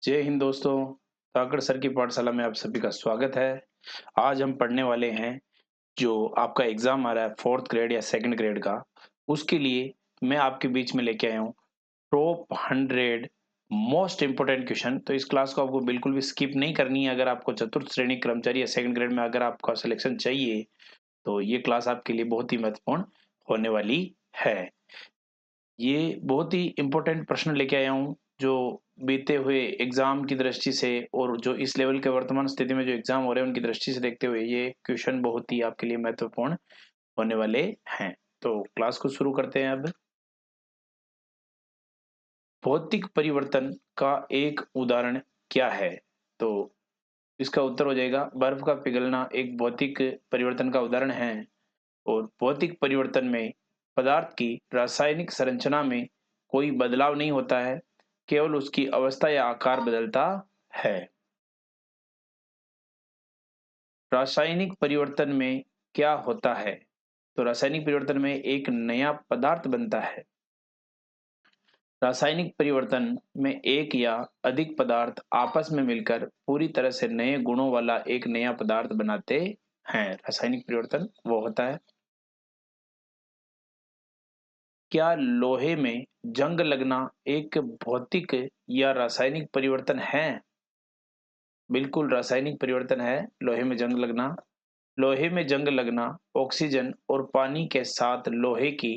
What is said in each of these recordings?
जय हिंद दोस्तों। धाकड़ सर की पाठशाला में आप सभी का स्वागत है। आज हम पढ़ने वाले हैं जो आपका एग्जाम आ रहा है फोर्थ ग्रेड या सेकंड ग्रेड का। उसके लिए मैं आपके बीच में लेके आया हूँ टॉप 100 मोस्ट इंपोर्टेंट क्वेश्चन। तो इस क्लास को आपको बिल्कुल भी स्किप नहीं करनी है। अगर आपको चतुर्थ श्रेणी कर्मचारी या सेकंड ग्रेड में अगर आपका सिलेक्शन चाहिए तो ये क्लास आपके लिए बहुत ही महत्वपूर्ण होने वाली है। ये बहुत ही इंपॉर्टेंट प्रश्न लेके आया हूँ जो बीते हुए एग्जाम की दृष्टि से और जो इस लेवल के वर्तमान स्थिति में जो एग्जाम हो रहे हैं उनकी दृष्टि से देखते हुए ये क्वेश्चन बहुत ही आपके लिए महत्वपूर्ण होने वाले हैं। तो क्लास को शुरू करते हैं अब। भौतिक परिवर्तन का एक उदाहरण क्या है? तो इसका उत्तर हो जाएगा बर्फ का पिघलना एक भौतिक परिवर्तन का उदाहरण है। और भौतिक परिवर्तन में पदार्थ की रासायनिक संरचना में कोई बदलाव नहीं होता है, केवल उसकी अवस्था या आकार बदलता है। रासायनिक परिवर्तन में क्या होता है? तो रासायनिक परिवर्तन में एक नया पदार्थ बनता है। रासायनिक परिवर्तन में एक या अधिक पदार्थ आपस में मिलकर पूरी तरह से नए गुणों वाला एक नया पदार्थ बनाते हैं। रासायनिक परिवर्तन वो होता है। क्या लोहे में जंग लगना एक भौतिक या रासायनिक परिवर्तन है? बिल्कुल रासायनिक परिवर्तन है लोहे में जंग लगना। लोहे में जंग लगना ऑक्सीजन और पानी के साथ लोहे की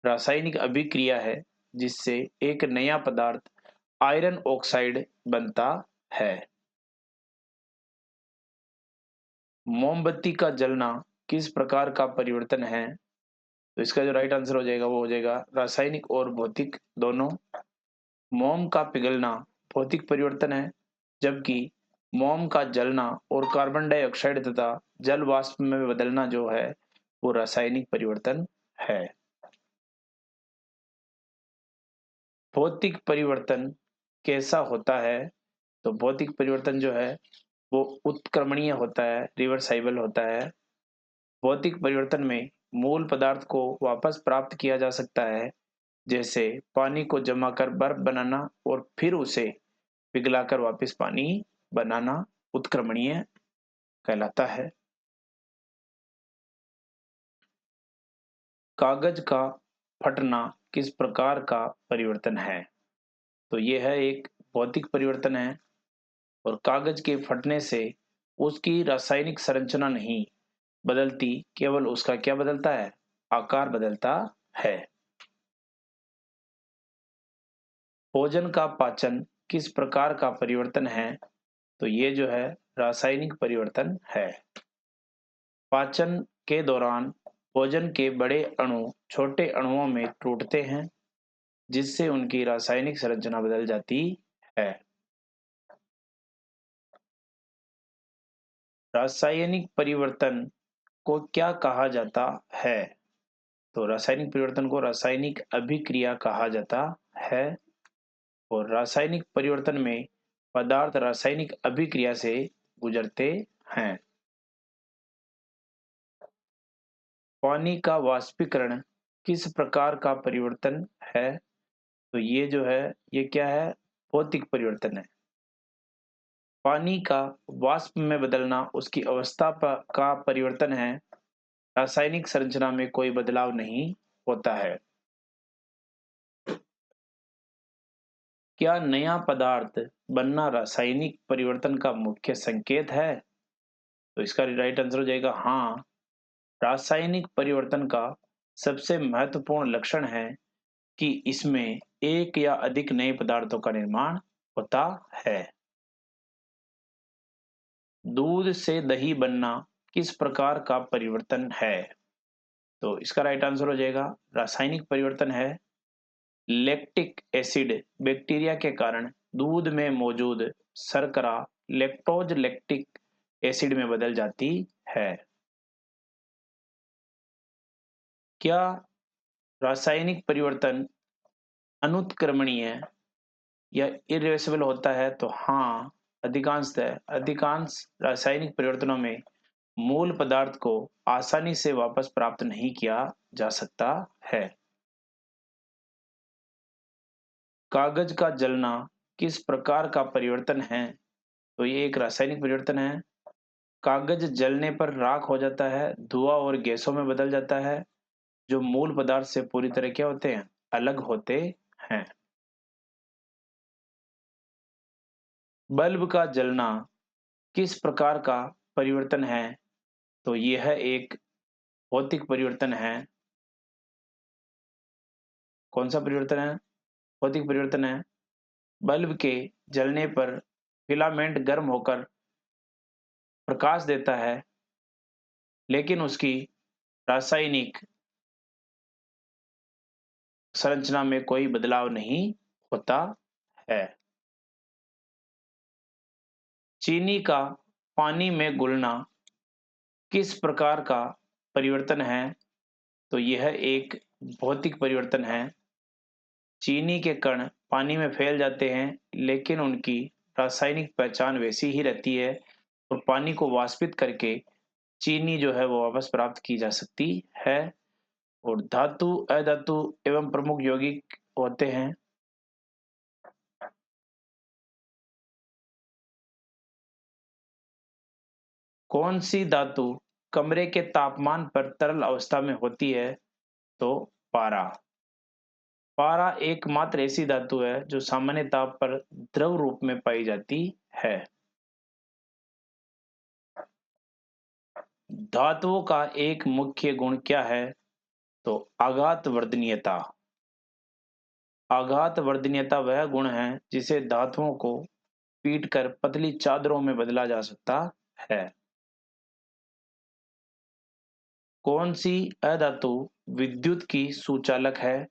रासायनिक अभिक्रिया है जिससे एक नया पदार्थ आयरन ऑक्साइड बनता है। मोमबत्ती का जलना किस प्रकार का परिवर्तन है? तो इसका जो राइट आंसर हो जाएगा वो हो जाएगा रासायनिक और भौतिक दोनों। मोम का पिघलना भौतिक परिवर्तन है, जबकि मोम का जलना और कार्बन डाइऑक्साइड तथा जल वाष्प में बदलना जो है वो रासायनिक परिवर्तन है। भौतिक परिवर्तन कैसा होता है? तो भौतिक परिवर्तन जो है वो उत्क्रमणीय होता है, रिवर्साइबल होता है। भौतिक परिवर्तन में मूल पदार्थ को वापस प्राप्त किया जा सकता है, जैसे पानी को जमा कर बर्फ बनाना और फिर उसे पिघलाकर वापस पानी बनाना उत्क्रमणीय कहलाता है। कागज का फटना किस प्रकार का परिवर्तन है? तो ये है एक भौतिक परिवर्तन है। और कागज के फटने से उसकी रासायनिक संरचना नहीं बदलती, केवल उसका क्या बदलता है? आकार बदलता है। भोजन का पाचन किस प्रकार का परिवर्तन है? तो ये जो है रासायनिक परिवर्तन है। पाचन के दौरान भोजन के बड़े अणु छोटे अणुओं में टूटते हैं, जिससे उनकी रासायनिक संरचना बदल जाती है। रासायनिक परिवर्तन को क्या कहा जाता है? तो रासायनिक परिवर्तन को रासायनिक अभिक्रिया कहा जाता है। और रासायनिक परिवर्तन में पदार्थ रासायनिक अभिक्रिया से गुजरते हैं। पानी का वाष्पीकरण किस प्रकार का परिवर्तन है? तो ये जो है ये क्या है? भौतिक परिवर्तन है। पानी का वाष्प में बदलना उसकी अवस्था का परिवर्तन है। रासायनिक संरचना में कोई बदलाव नहीं होता है। क्या नया पदार्थ बनना रासायनिक परिवर्तन का मुख्य संकेत है? तो इसका राइट आंसर हो जाएगा हाँ। रासायनिक परिवर्तन का सबसे महत्वपूर्ण लक्षण है कि इसमें एक या अधिक नए पदार्थों का निर्माण होता है। दूध से दही बनना किस प्रकार का परिवर्तन है? तो इसका राइट आंसर हो जाएगा रासायनिक परिवर्तन है। लैक्टिक एसिड बैक्टीरिया के कारण दूध में मौजूद शर्करा लैक्टोज लैक्टिक एसिड में बदल जाती है। क्या रासायनिक परिवर्तन अनुत्क्रमणीय या इरिवर्सिबल होता है? तो हाँ, अधिकांश रासायनिक परिवर्तनों में मूल पदार्थ को आसानी से वापस प्राप्त नहीं किया जा सकता है। कागज का जलना किस प्रकार का परिवर्तन है? तो ये एक रासायनिक परिवर्तन है। कागज जलने पर राख हो जाता है, धुआं और गैसों में बदल जाता है, जो मूल पदार्थ से पूरी तरह क्या होते हैं? अलग होते हैं। बल्ब का जलना किस प्रकार का परिवर्तन है? तो यह एक भौतिक परिवर्तन है। कौन सा परिवर्तन है? भौतिक परिवर्तन है। बल्ब के जलने पर फिलामेंट गर्म होकर प्रकाश देता है, लेकिन उसकी रासायनिक संरचना में कोई बदलाव नहीं होता है। चीनी का पानी में घुलना किस प्रकार का परिवर्तन है? तो यह एक भौतिक परिवर्तन है। चीनी के कण पानी में फैल जाते हैं, लेकिन उनकी रासायनिक पहचान वैसी ही रहती है और पानी को वाष्पित करके चीनी जो है वो वापस प्राप्त की जा सकती है। और धातु, अधातु एवं प्रमुख यौगिक होते हैं। कौन सी धातु कमरे के तापमान पर तरल अवस्था में होती है? तो पारा। पारा एकमात्र ऐसी धातु है जो सामान्य ताप पर द्रव रूप में पाई जाती है। धातुओं का एक मुख्य गुण क्या है? तो आघात वर्धनीयता। आघात वर्धनीयता वह गुण है जिसे धातुओं को पीटकर पतली चादरों में बदला जा सकता है। कौन सी अधातु विद्युत की सुचालक है?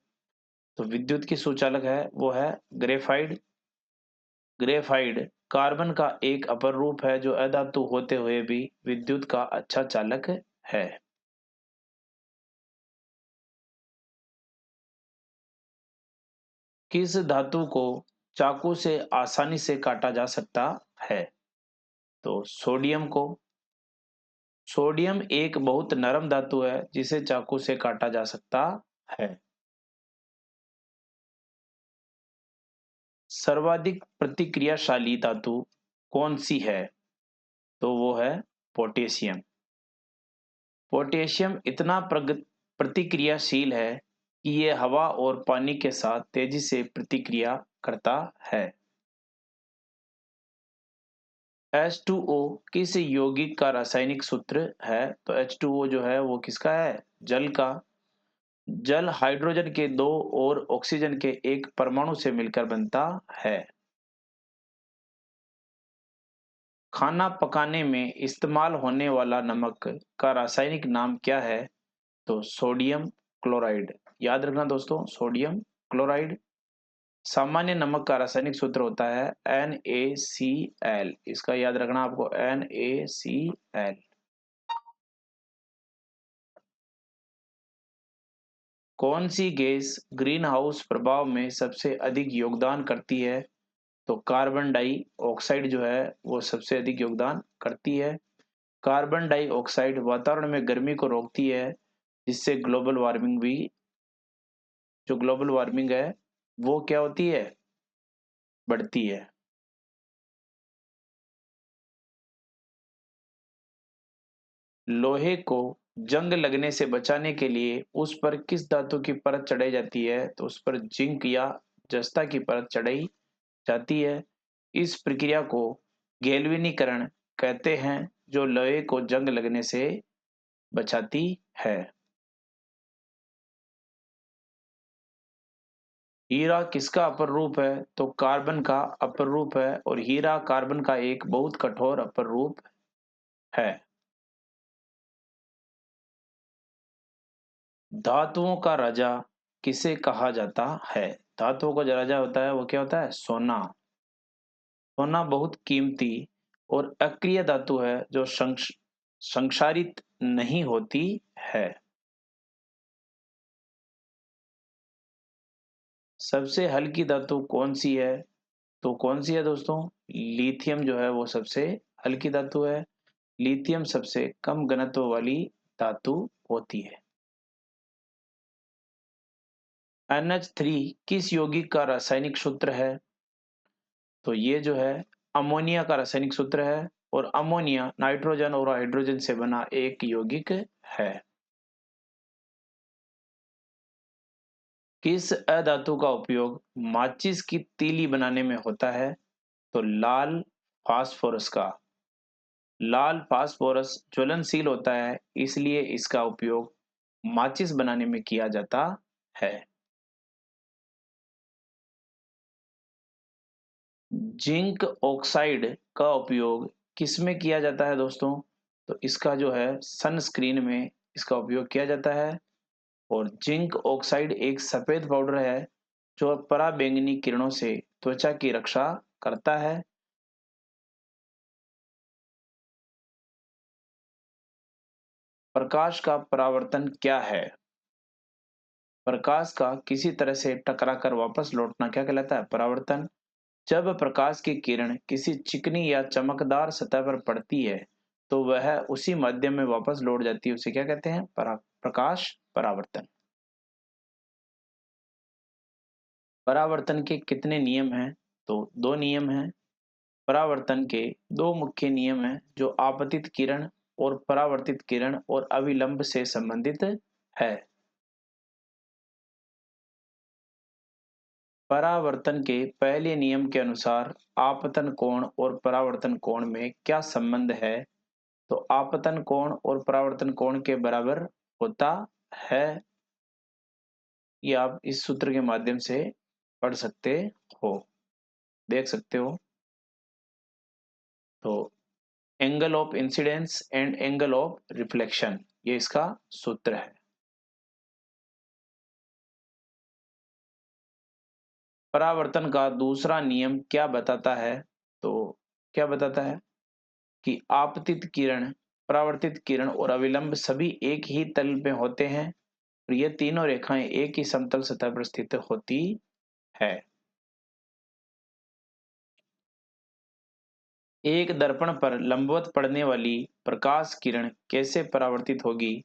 तो विद्युत की सुचालक है वो है ग्रेफाइड। ग्रेफाइड कार्बन का एक अपर रूप है जो अधातु होते हुए भी विद्युत का अच्छा चालक है। किस धातु को चाकू से आसानी से काटा जा सकता है? तो सोडियम को। सोडियम एक बहुत नरम धातु है जिसे चाकू से काटा जा सकता है। सर्वाधिक प्रतिक्रियाशाली धातु कौन सी है? तो वो है पोटेशियम। पोटेशियम इतना प्रतिक्रियाशील है कि ये हवा और पानी के साथ तेजी से प्रतिक्रिया करता है। H2O किस यौगिक का रासायनिक सूत्र है? तो H2O जो है वो किसका है? जल का। जल हाइड्रोजन के दो और ऑक्सीजन के एक परमाणु से मिलकर बनता है। खाना पकाने में इस्तेमाल होने वाला नमक का रासायनिक नाम क्या है? तो सोडियम क्लोराइड। याद रखना दोस्तों, सोडियम क्लोराइड। सामान्य नमक का रासायनिक सूत्र होता है NaCl। इसका याद रखना आपको, NaCl। कौन सी गैस ग्रीन हाउस प्रभाव में सबसे अधिक योगदान करती है? तो कार्बन डाई ऑक्साइड जो है वो सबसे अधिक योगदान करती है। कार्बन डाई ऑक्साइड वातावरण में गर्मी को रोकती है, जिससे ग्लोबल वार्मिंग भी, जो ग्लोबल वार्मिंग है वो क्या होती है? बढ़ती है। लोहे को जंग लगने से बचाने के लिए उस पर किस धातु की परत चढ़ाई जाती है? तो उस पर जिंक या जस्ता की परत चढ़ाई जाती है। इस प्रक्रिया को गैल्वेनीकरण कहते हैं, जो लोहे को जंग लगने से बचाती है। हीरा किसका अपर रूप है? तो कार्बन का अपर रूप है, और हीरा कार्बन का एक बहुत कठोर अपर रूप है। धातुओं का राजा किसे कहा जाता है? धातुओं का जो राजा होता है वो क्या होता है? सोना। सोना बहुत कीमती और अक्रिय धातु है जो संक्षारित नहीं होती है। सबसे हल्की धातु कौन सी है? तो कौन सी है दोस्तों? लिथियम जो है वो सबसे हल्की धातु है। लिथियम सबसे कम घनत्व वाली धातु होती है। NH3 किस यौगिक का रासायनिक सूत्र है? तो ये जो है अमोनिया का रासायनिक सूत्र है और अमोनिया नाइट्रोजन और हाइड्रोजन से बना एक यौगिक है। किस अधातु का उपयोग माचिस की तीली बनाने में होता है? तो लाल फास्फोरस का। लाल फास्फोरस ज्वलनशील होता है, इसलिए इसका उपयोग माचिस बनाने में किया जाता है। जिंक ऑक्साइड का उपयोग किसमें किया जाता है दोस्तों? तो इसका जो है सनस्क्रीन में इसका उपयोग किया जाता है। और जिंक ऑक्साइड एक सफेद पाउडर है जो पराबैंगनी किरणों से त्वचा की रक्षा करता है। प्रकाश का परावर्तन क्या है? प्रकाश का किसी तरह से टकराकर वापस लौटना क्या कहलाता है? परावर्तन। जब प्रकाश की किरण किसी चिकनी या चमकदार सतह पर पड़ती है तो वह उसी माध्यम में वापस लौट जाती है, उसे क्या कहते हैं? प्रकाश परावर्तन। परावर्तन के कितने नियम हैं? तो दो नियम हैं। परावर्तन के दो मुख्य नियम हैं जो आपतित किरण और परावर्तित किरण और अविलंब से संबंधित है। परावर्तन के पहले नियम के अनुसार आपतन कोण और परावर्तन कोण में क्या संबंध है? तो आपतन कोण और परावर्तन कोण के बराबर होता है। ये आप इस सूत्र के माध्यम से पढ़ सकते हो, देख सकते हो। तो angle of incidence and angle of reflection, ये इसका सूत्र है। परावर्तन का दूसरा नियम क्या बताता है? तो क्या बताता है कि आपतित किरण, परावर्तित किरण और अविलंब सभी एक ही तल में होते हैं और ये तीनों रेखाएं एक ही समतल सतह पर स्थित होती है। एक दर्पण पर लंबवत पड़ने वाली प्रकाश किरण कैसे परावर्तित होगी?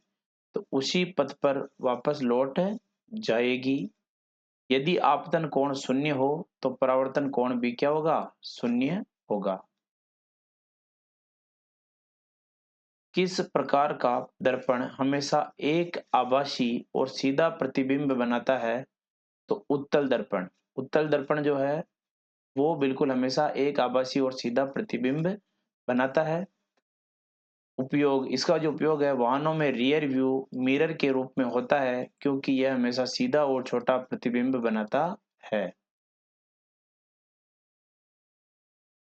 तो उसी पथ पर वापस लौट जाएगी। यदि आपतन कोण शून्य हो तो परावर्तन कोण भी क्या होगा? शून्य होगा। किस प्रकार का दर्पण हमेशा एक आभासी और सीधा प्रतिबिंब बनाता है? तो उत्तल दर्पण। उत्तल दर्पण जो है वो बिल्कुल हमेशा एक आभासी और सीधा प्रतिबिंब बनाता है। उपयोग, इसका जो उपयोग है वाहनों में रियर व्यू मिरर के रूप में होता है क्योंकि यह हमेशा सीधा और छोटा प्रतिबिंब बनाता है।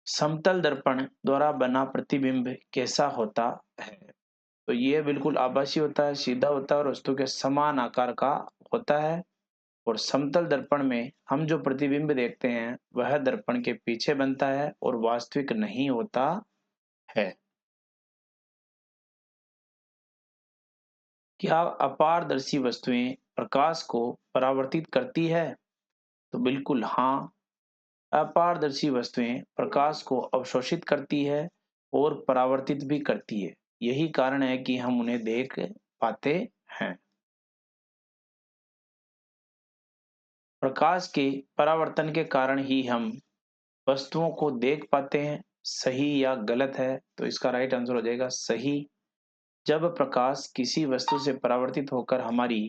समतल दर्पण द्वारा बना प्रतिबिंब कैसा होता है? तो ये बिल्कुल आभासी होता है, सीधा होता है और वस्तु के समान आकार का होता है। और समतल दर्पण में हम जो प्रतिबिंब देखते हैं वह दर्पण के पीछे बनता है और वास्तविक नहीं होता है। क्या अपारदर्शी वस्तुएं प्रकाश को परावर्तित करती है? तो बिल्कुल हाँ। अपारदर्शी वस्तुएं प्रकाश को अवशोषित करती है और परावर्तित भी करती है। यही कारण है कि हम उन्हें देख पाते हैं। प्रकाश के परावर्तन के कारण ही हम वस्तुओं को देख पाते हैं। सही या गलत है? तो इसका राइट आंसर हो जाएगा सही। जब प्रकाश किसी वस्तु से परावर्तित होकर हमारी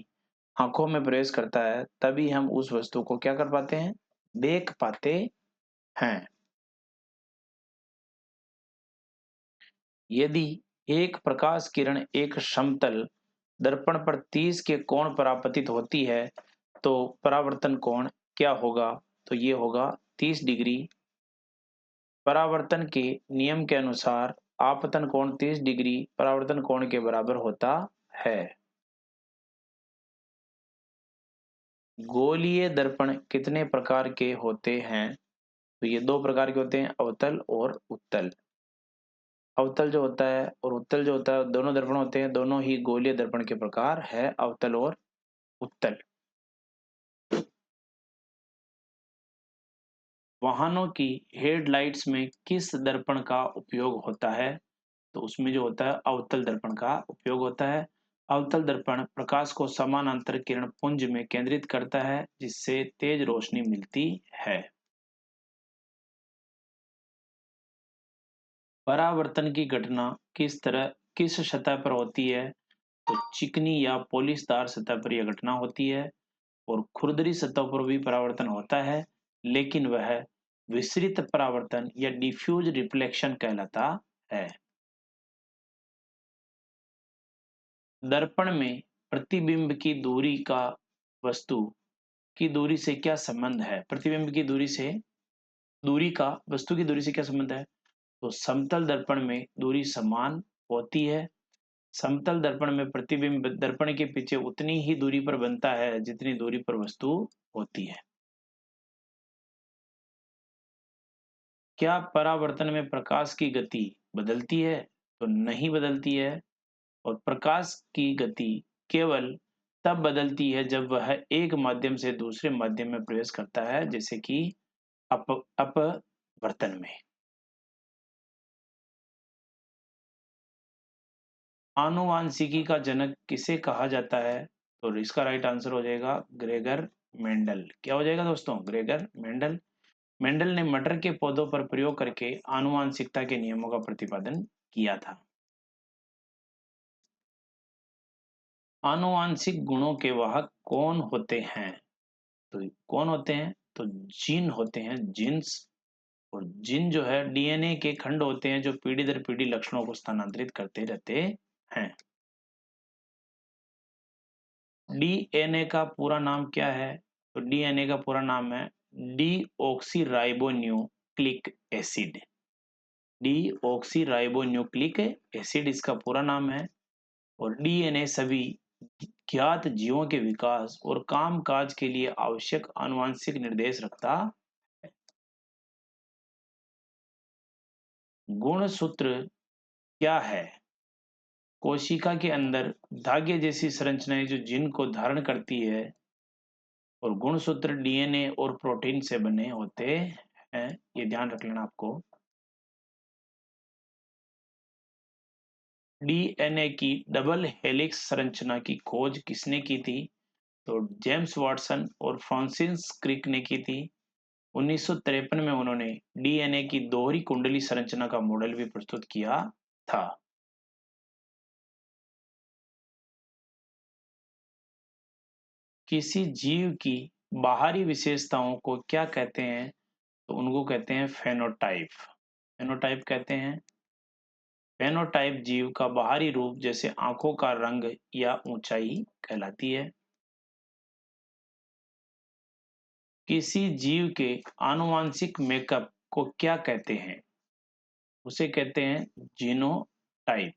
आंखों में प्रवेश करता है तभी हम उस वस्तु को क्या कर पाते हैं? देख पाते हैं। यदि एक प्रकाश किरण एक समतल दर्पण पर 30 के कोण पर आपतित होती है तो परावर्तन कोण क्या होगा? तो ये होगा 30 डिग्री। परावर्तन के नियम के अनुसार आपतन कोण 30 डिग्री परावर्तन कोण के बराबर होता है। गोलीय दर्पण कितने प्रकार के होते हैं? तो ये दो प्रकार के होते हैं, अवतल और उत्तल। अवतल जो होता है और उत्तल जो होता है दोनों दर्पण होते हैं, दोनों ही गोलीय दर्पण के प्रकार है, अवतल और उत्तल। वाहनों की हेडलाइट्स में किस दर्पण का उपयोग होता है? तो उसमें जो होता है अवतल दर्पण का उपयोग होता है। अवतल दर्पण प्रकाश को समानांतर किरण पुंज में केंद्रित करता है जिससे तेज रोशनी मिलती है। परावर्तन की घटना किस सतह पर होती है? तो चिकनी या पॉलिशदार सतह पर यह घटना होती है। और खुरदरी सतह पर भी परावर्तन होता है, लेकिन वह विसरित परावर्तन या डिफ्यूज रिफ्लेक्शन कहलाता है। दर्पण में प्रतिबिंब की दूरी का वस्तु की दूरी से क्या संबंध है? प्रतिबिंब की दूरी का वस्तु की दूरी से क्या संबंध है? तो समतल दर्पण में दूरी समान होती है। समतल दर्पण में प्रतिबिंब दर्पण के पीछे उतनी ही दूरी पर बनता है जितनी दूरी पर वस्तु होती है। क्या परावर्तन में प्रकाश की गति बदलती है? तो नहीं बदलती है। और प्रकाश की गति केवल तब बदलती है जब वह एक माध्यम से दूसरे माध्यम में प्रवेश करता है, जैसे कि अपवर्तन में। आनुवांशिकी का जनक किसे कहा जाता है? तो इसका राइट आंसर हो जाएगा ग्रेगर मेंडल। क्या हो जाएगा दोस्तों? Gregor Mendel. मेंडल ने मटर के पौधों पर प्रयोग करके आनुवांशिकता के नियमों का प्रतिपादन किया था। आनुवांशिक गुणों के वाहक कौन होते हैं? तो कौन होते हैं? तो जीन होते हैं, जीन्स। और जीन जो है डीएनए के खंड होते हैं जो पीढ़ी दर पीढ़ी लक्षणों को स्थानांतरित करते रहते हैं। डीएनए का पूरा नाम क्या है? तो डीएनए का पूरा नाम है डीऑक्सीराइबोन्यूक्लिक एसिड। डीऑक्सीराइबोन्यूक्लिक एसिड इसका पूरा नाम है। और डीएनए सभी ज्ञात जीवों के विकास और कामकाज के लिए आवश्यक आनुवंशिक निर्देश रखता है। गुणसूत्र क्या है? कोशिका के अंदर धागे जैसी संरचनाएं जो जीन को धारण करती है। और गुणसूत्र डीएनए और प्रोटीन से बने होते हैं, ये ध्यान रख लेना आपको। डीएनए की डबल हेलिक्स संरचना की खोज किसने की थी? तो जेम्स वाटसन और फ्रांसिस क्रिक ने की थी। 1953 में उन्होंने डीएनए की दोहरी कुंडली संरचना का मॉडल भी प्रस्तुत किया था। किसी जीव की बाहरी विशेषताओं को क्या कहते हैं? तो उनको कहते हैं फेनोटाइप। फेनोटाइप कहते हैं। फेनोटाइप जीव का बाहरी रूप जैसे आंखों का रंग या ऊंचाई कहलाती है। किसी जीव के आनुवांशिक मेकअप को क्या कहते हैं? उसे कहते हैं जीनोटाइप।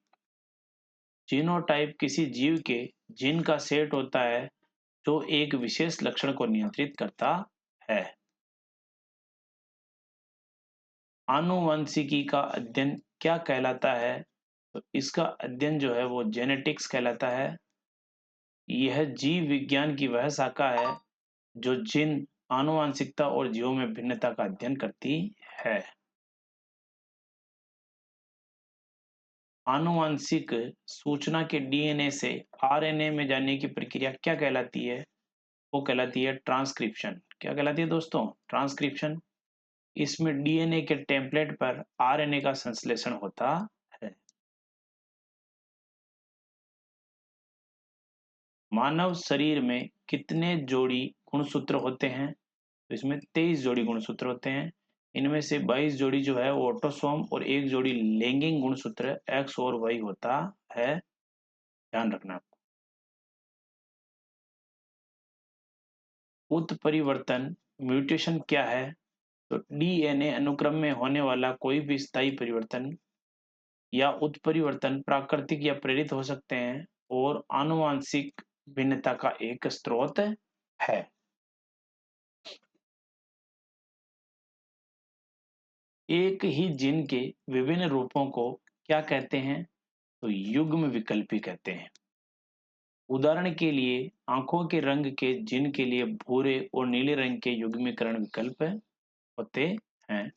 जीनोटाइप किसी जीव के जीन का सेट होता है जो एक विशेष लक्षण को नियंत्रित करता है। आनुवंशिकी का अध्ययन क्या कहलाता है? तो इसका अध्ययन जो है वो जेनेटिक्स कहलाता है। यह जीव विज्ञान की वह शाखा है जो जीन, आनुवंशिकता और जीवों में भिन्नता का अध्ययन करती है। आनुवंशिक सूचना के डीएनए से आरएनए में जाने की प्रक्रिया क्या कहलाती है? वो कहलाती है ट्रांसक्रिप्शन। क्या कहलाती है दोस्तों? ट्रांसक्रिप्शन। इसमें डीएनए के टेम्पलेट पर आरएनए का संश्लेषण होता है। मानव शरीर में कितने जोड़ी गुणसूत्र होते हैं? तो इसमें 23 जोड़ी गुणसूत्र होते हैं। इनमें से 22 जोड़ी जो है वो ऑटोसोम और एक जोड़ी लैंगिक गुणसूत्र एक्स और वाई होता है। ध्यान रखना। उत्परिवर्तन म्यूटेशन क्या है? तो डीएनए अनुक्रम में होने वाला कोई भी स्थायी परिवर्तन या उत्परिवर्तन प्राकृतिक या प्रेरित हो सकते हैं और आनुवांशिक भिन्नता का एक स्रोत है। एक ही जीन के विभिन्न रूपों को क्या कहते हैं? तो युग्म विकल्पी कहते हैं। उदाहरण के लिए आंखों के रंग के जीन के लिए भूरे और नीले रंग के युग्मीकरण विकल्प होते हैं।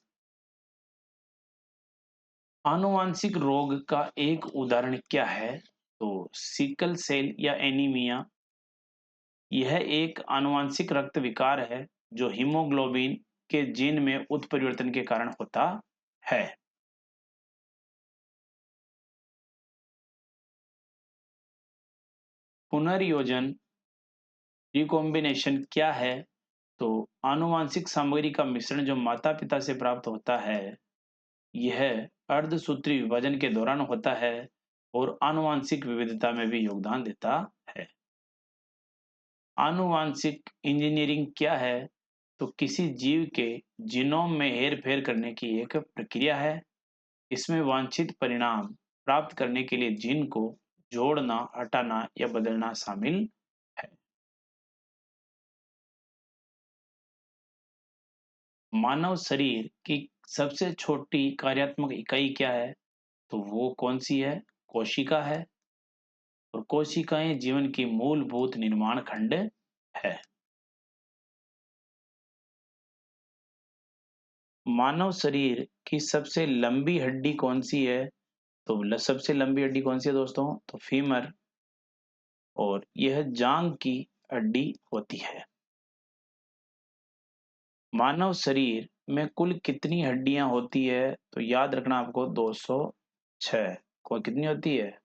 आनुवांशिक रोग का एक उदाहरण क्या है? तो सिकल सेल या एनीमिया। यह एक आनुवांशिक रक्त विकार है जो हीमोग्लोबिन के जीन में उत्परिवर्तन के कारण होता है। पुनर्योजन रिकॉम्बिनेशन क्या है? तो आनुवांशिक सामग्री का मिश्रण जो माता-पिता से प्राप्त होता है, यह अर्धसूत्रीय विभाजन के दौरान होता है और आनुवांशिक विविधता में भी योगदान देता है। आनुवांशिक इंजीनियरिंग क्या है? तो किसी जीव के जीनोम में हेरफेर करने की एक प्रक्रिया है। इसमें वांछित परिणाम प्राप्त करने के लिए जीन को जोड़ना, हटाना या बदलना शामिल है। मानव शरीर की सबसे छोटी कार्यात्मक इकाई क्या है? तो वो कौन सी है? कोशिका है। और कोशिकाएं जीवन की मूलभूत निर्माण खंड है। मानव शरीर की सबसे लंबी हड्डी कौन सी है? तो सबसे लंबी हड्डी कौन सी है दोस्तों? तो फीमर। और यह जांग की हड्डी होती है। मानव शरीर में कुल कितनी हड्डियां होती है? तो याद रखना आपको 206। को कितनी होती है?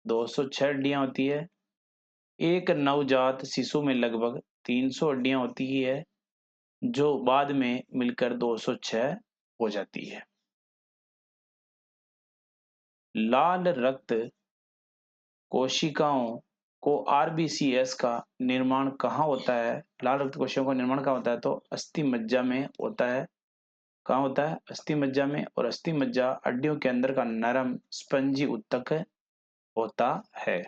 206 हड्डियां होती है। एक नवजात शिशु में लगभग 300 हड्डियां होती ही है, जो बाद में मिलकर 206 हो जाती है। लाल रक्त कोशिकाओं को आरबीसीएस का निर्माण कहाँ होता है? लाल रक्त कोशिकाओं का निर्माण कहाँ होता है? तो अस्थि मज्जा में होता है। कहाँ होता है? अस्थि मज्जा में। और अस्थि मज्जा हड्डियों के अंदर का नरम स्पंजी ऊतक होता है।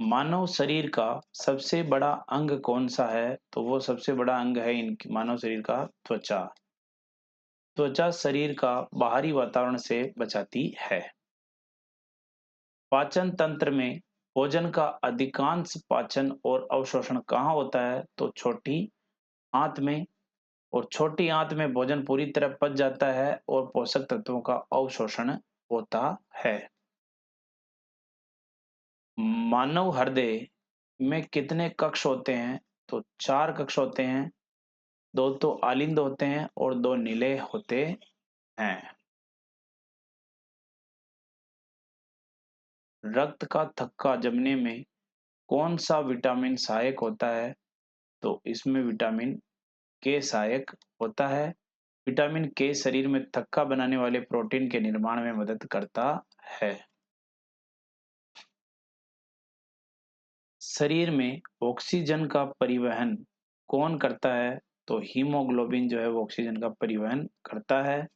मानव शरीर का सबसे बड़ा अंग कौन सा है? तो वो सबसे बड़ा अंग है इनकी मानव शरीर का त्वचा। त्वचा शरीर का बाहरी वातावरण से बचाती है। पाचन तंत्र में भोजन का अधिकांश पाचन और अवशोषण कहाँ होता है? तो छोटी आंत में। और छोटी आंत में भोजन पूरी तरह पच जाता है और पोषक तत्वों का अवशोषण होता है। मानव हृदय में कितने कक्ष होते हैं? तो 4 कक्ष होते हैं। 2 तो आलिंद होते हैं और 2 नीले होते हैं। रक्त का थक्का जमने में कौन सा विटामिन सहायक होता है? तो इसमें विटामिन के सहायक होता है। विटामिन के शरीर में थक्का बनाने वाले प्रोटीन के निर्माण में मदद करता है। शरीर में ऑक्सीजन का परिवहन कौन करता है? तो हीमोग्लोबिन जो है वो ऑक्सीजन का परिवहन करता है।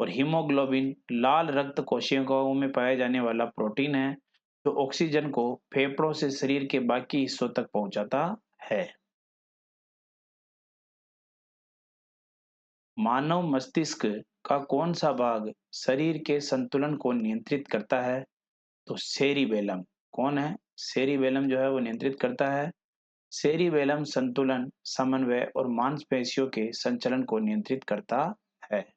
और हीमोग्लोबिन लाल रक्त कोशिकाओं में पाया जाने वाला प्रोटीन है, जो ऑक्सीजन को फेफड़ों से शरीर के बाकी हिस्सों तक पहुंचाता है। मानव मस्तिष्क का कौन सा भाग शरीर के संतुलन को नियंत्रित करता है? तो सेरिबेलम। कौन है? सेरिबेलम जो है वो नियंत्रित करता है। सेरिबेलम संतुलन, समन्वय और मांसपेशियों के संचलन को नियंत्रित करता है।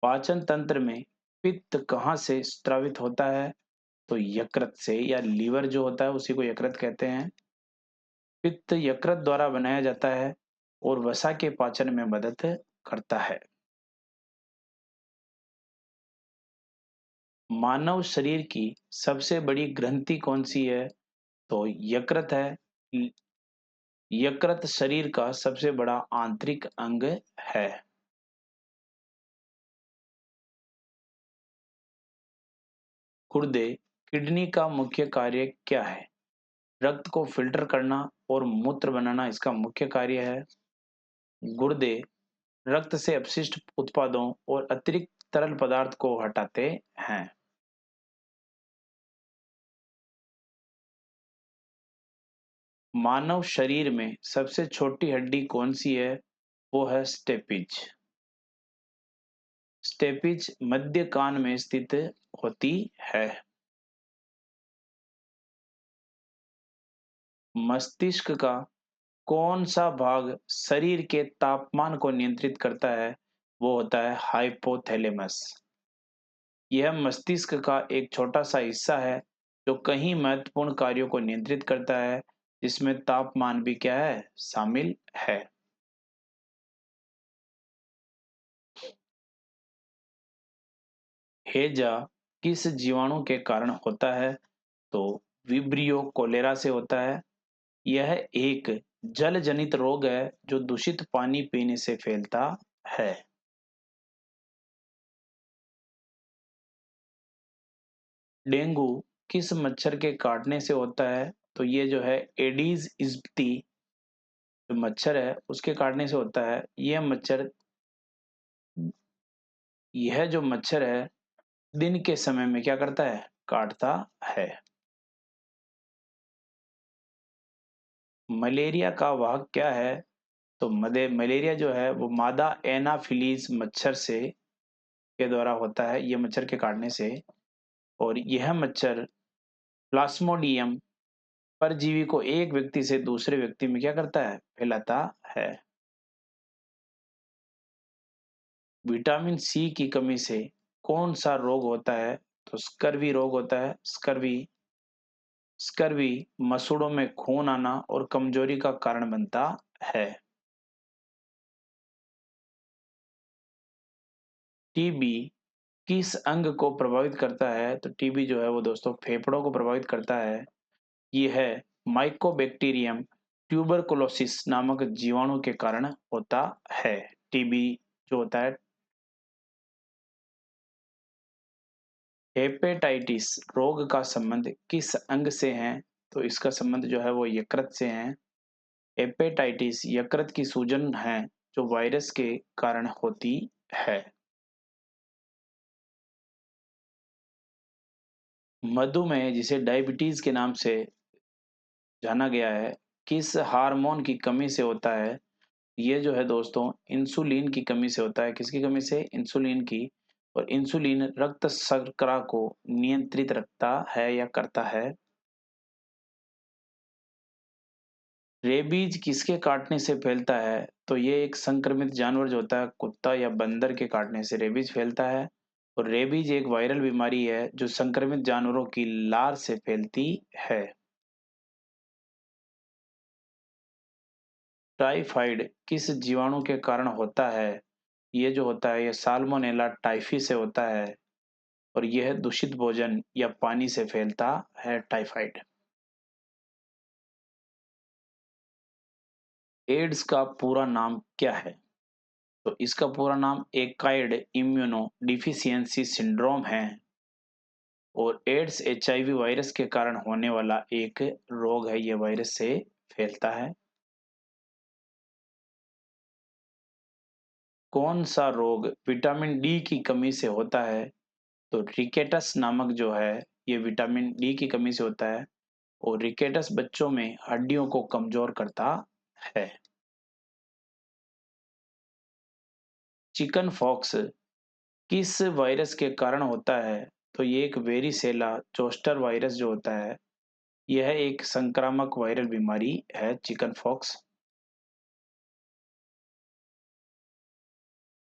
पाचन तंत्र में पित्त कहाँ से स्रावित होता है? तो यकृत से, या लीवर जो होता है उसी को यकृत कहते हैं। पित्त यकृत द्वारा बनाया जाता है और वसा के पाचन में मदद करता है। मानव शरीर की सबसे बड़ी ग्रंथि कौन सी है? तो यकृत है। यकृत शरीर का सबसे बड़ा आंतरिक अंग है। गुर्दे किडनी का मुख्य कार्य क्या है? रक्त को फिल्टर करना और मूत्र बनाना इसका मुख्य कार्य है। गुर्दे रक्त से अपशिष्ट उत्पादों और अतिरिक्त तरल पदार्थ को हटाते हैं। मानव शरीर में सबसे छोटी हड्डी कौन सी है? वो है स्टेपिज। स्टेपिज मध्य कान में स्थित होती है। मस्तिष्क का कौन सा भाग शरीर के तापमान को नियंत्रित करता है? वो होता है हाइपोथैलेमस। यह मस्तिष्क का एक छोटा सा हिस्सा है जो कई महत्वपूर्ण कार्यों को नियंत्रित करता है, जिसमें तापमान भी क्या है? शामिल है। हैजा किस जीवाणु के कारण होता है? तो विब्रियो कोलेरा से होता है। यह एक जल जनित रोग है जो दूषित पानी पीने से फैलता है। डेंगू किस मच्छर के काटने से होता है? तो ये जो है एडीज इज्प्टी जो मच्छर है उसके काटने से होता है। यह जो मच्छर है दिन के समय में क्या करता है? काटता है। मलेरिया का वाहक क्या है? तो मलेरिया जो है वो मादा एनाफिलीज मच्छर से के द्वारा होता है, ये मच्छर के काटने से। और यह मच्छर प्लाज्मोडियम परजीवी को एक व्यक्ति से दूसरे व्यक्ति में क्या करता है? फैलाता है। विटामिन सी की कमी से कौन सा रोग होता है? तो स्कर्वी रोग होता है। स्कर्वी स्कर्वी मसूड़ों में खून आना और कमजोरी का कारण बनता है। टीबी किस अंग को प्रभावित करता है? तो टीबी जो है वो दोस्तों फेफड़ों को प्रभावित करता है। ये है माइकोबैक्टीरियम ट्यूबरकुलोसिस नामक जीवाणु के कारण होता है। टीबी जो होता है। हेपेटाइटिस रोग का संबंध किस अंग से है? तो इसका संबंध जो है वो यकृत से है। हेपेटाइटिस यकृत की सूजन है जो वायरस के कारण होती है। मधुमेह जिसे डायबिटीज के नाम से जाना गया है किस हार्मोन की कमी से होता है? ये जो है दोस्तों इंसुलिन की कमी से होता है। किसकी कमी से? इंसुलिन की। और इंसुलिन रक्त शर्करा को नियंत्रित रखता है या करता है। रेबीज किसके काटने से फैलता है? तो ये एक संक्रमित जानवर जो होता है कुत्ता या बंदर के काटने से रेबीज फैलता है। और रेबीज एक वायरल बीमारी है जो संक्रमित जानवरों की लार से फैलती है। टाइफाइड किस जीवाणु के कारण होता है? ये जो होता है ये साल्मोनेला टाइफी से होता है। और यह दूषित भोजन या पानी से फैलता है टाइफाइड। एड्स का पूरा नाम क्या है? तो इसका पूरा नाम एकाइड इम्यूनो डिफिशियंसी सिंड्रोम है। और एड्स एचआईवी वायरस के कारण होने वाला एक रोग है, यह वायरस से फैलता है। कौन सा रोग विटामिन डी की कमी से होता है? तो रिकेटस नामक जो है ये विटामिन डी की कमी से होता है। और रिकेटस बच्चों में हड्डियों को कमजोर करता है। चिकन फॉक्स किस वायरस के कारण होता है? तो ये एक वेरिसेला जोस्टर वायरस जो होता है यह एक संक्रामक वायरल बीमारी है चिकन फॉक्स।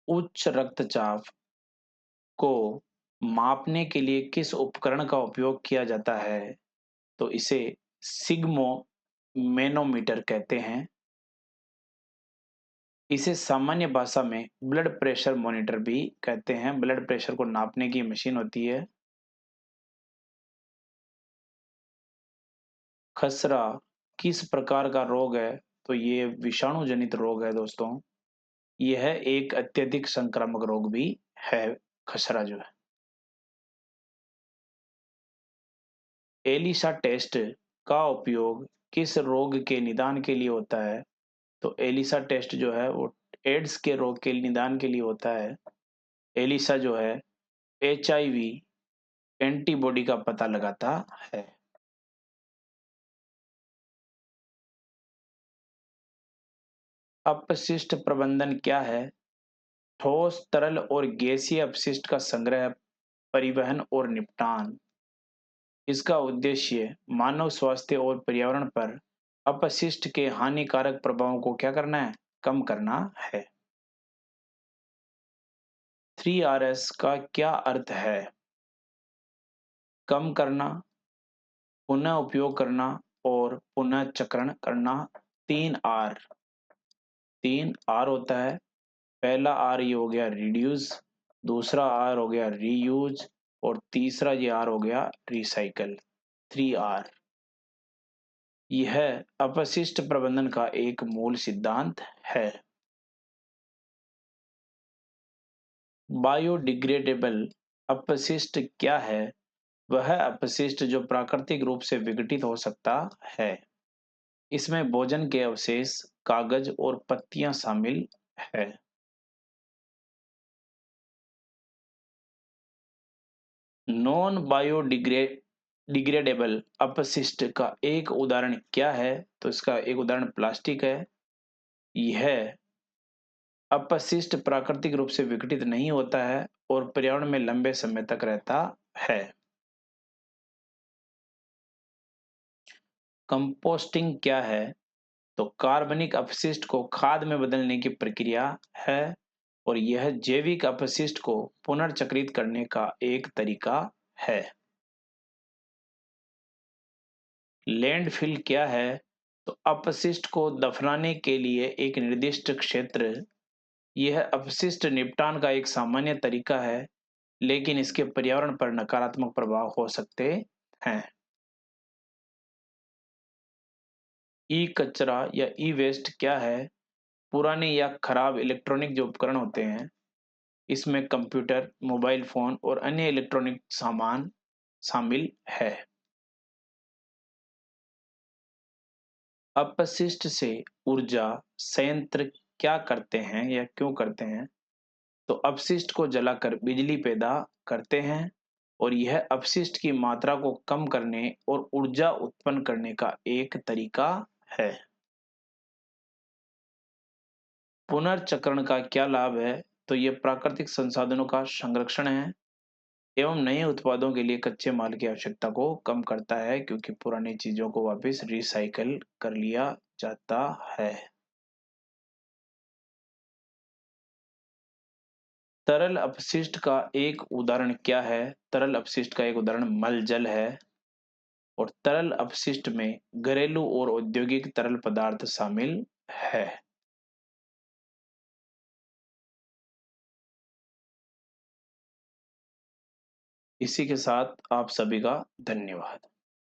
उच्च रक्तचाप को मापने के लिए किस उपकरण का उपयोग किया जाता है? तो इसे सिग्मो मैनोमीटर कहते हैं। इसे सामान्य भाषा में ब्लड प्रेशर मॉनिटर भी कहते हैं। ब्लड प्रेशर को नापने की मशीन होती है। खसरा किस प्रकार का रोग है? तो ये विषाणु जनित रोग है दोस्तों। यह एक अत्यधिक संक्रामक रोग भी है खसरा जो है। एलिसा टेस्ट का उपयोग किस रोग के निदान के लिए होता है? तो एलिसा टेस्ट जो है वो एड्स के रोग के निदान के लिए होता है। एलिसा जो है एचआईवी एंटीबॉडी का पता लगाता है। अपशिष्ट प्रबंधन क्या है? ठोस तरल और गैसीय अपशिष्ट का संग्रह, परिवहन और निपटान। इसका उद्देश्य मानव स्वास्थ्य और पर्यावरण पर अपशिष्ट के हानिकारक प्रभावों को क्या करना है? कम करना है। 3Rs का क्या अर्थ है? कम करना, पुनः उपयोग करना और पुनः चक्रण करना। 3 R। 3 R होता है। पहला आर ये हो गया रिड्यूस, दूसरा आर हो गया रीयूज, और तीसरा ये आर हो गया रिसाइकल, 3R। यह अपशिष्ट प्रबंधन का एक मूल सिद्धांत है। बायोडिग्रेडेबल अपशिष्ट क्या है? वह अपशिष्ट जो प्राकृतिक रूप से विघटित हो सकता है। इसमें भोजन के अवशेष, कागज और पत्तियां शामिल है। नॉन बायोडिग्रेडेबल अपशिष्ट का एक उदाहरण क्या है? तो इसका एक उदाहरण प्लास्टिक है। यह अपशिष्ट प्राकृतिक रूप से विघटित नहीं होता है और पर्यावरण में लंबे समय तक रहता है। कंपोस्टिंग क्या है? तो कार्बनिक अपशिष्ट को खाद में बदलने की प्रक्रिया है और यह जैविक अपशिष्ट को पुनर्चक्रित करने का एक तरीका है। लैंडफिल क्या है? तो अपशिष्ट को दफनाने के लिए एक निर्दिष्ट क्षेत्र। यह अपशिष्ट निपटान का एक सामान्य तरीका है, लेकिन इसके पर्यावरण पर नकारात्मक प्रभाव हो सकते हैं। ई कचरा या ई वेस्ट क्या है? पुराने या खराब इलेक्ट्रॉनिक जो उपकरण होते हैं, इसमें कंप्यूटर, मोबाइल फोन और अन्य इलेक्ट्रॉनिक सामान शामिल है। अपशिष्ट से ऊर्जा संयंत्र क्या करते हैं या क्यों करते हैं? तो अपशिष्ट को जलाकर बिजली पैदा करते हैं और यह अपशिष्ट की मात्रा को कम करने और ऊर्जा उत्पन्न करने का एक तरीका है। पुनर्चक्रण का क्या लाभ है? तो ये प्राकृतिक संसाधनों का संरक्षण है एवं नए उत्पादों के लिए कच्चे माल की आवश्यकता को कम करता है, क्योंकि पुरानी चीजों को वापस रिसाइकल कर लिया जाता है। तरल अपशिष्ट का एक उदाहरण क्या है? तरल अपशिष्ट का एक उदाहरण मल जल है और तरल अपशिष्ट में घरेलू और औद्योगिक तरल पदार्थ शामिल है। इसी के साथ आप सभी का धन्यवाद।